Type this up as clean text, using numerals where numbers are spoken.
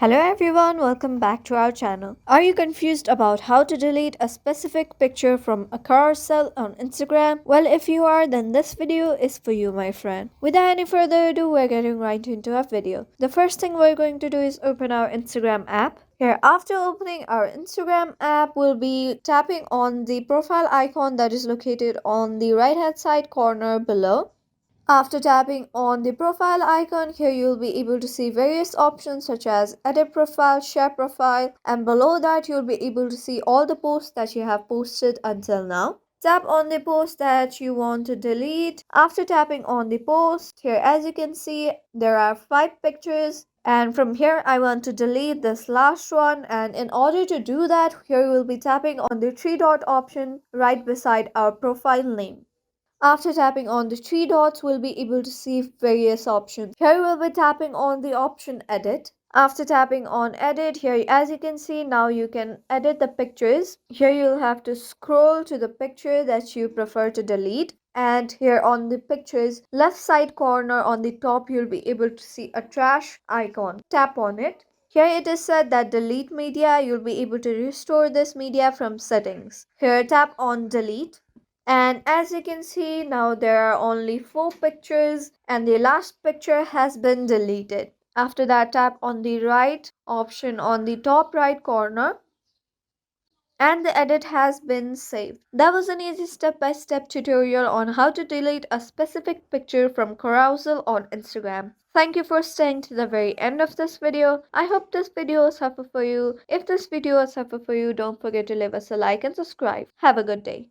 Hello everyone, welcome back to our channel. Are you confused about how to delete a specific picture from a carousel on Instagram? Well, if you are, then this video is for you, my friend. Without any further ado, we're getting right into our video. The first thing we're going to do is open our Instagram app. Here, after opening our Instagram app, we'll be tapping on the profile icon that is located on the right hand side corner below. After tapping on the profile icon, here you'll be able to see various options such as edit profile, share profile, and below that you'll be able to see all the posts that you have posted until now. Tap on the post that you want to delete. After tapping on the post, here as you can see, there are 5 pictures. And from here, I want to delete this last one. And in order to do that, here we'll be tapping on the 3 dot option right beside our profile name. After tapping on the 3 dots, we'll be able to see various options. Here we'll be tapping on the option edit. After tapping on edit, here as you can see, now you can edit the pictures. Here you'll have to scroll to the picture that you prefer to delete. And here on the pictures left side corner on the top, you'll be able to see a trash icon. Tap on it. Here it is said that delete media, you'll be able to restore this media from settings. Here tap on delete. And as you can see, now there are only 4 pictures and the last picture has been deleted. After that, tap on the right option on the top right corner and the edit has been saved. That was an easy step-by-step tutorial on how to delete a specific picture from Carousel on Instagram. Thank you for staying to the very end of this video. I hope this video was helpful for you. If this video was helpful for you, don't forget to leave us a like and subscribe. Have a good day.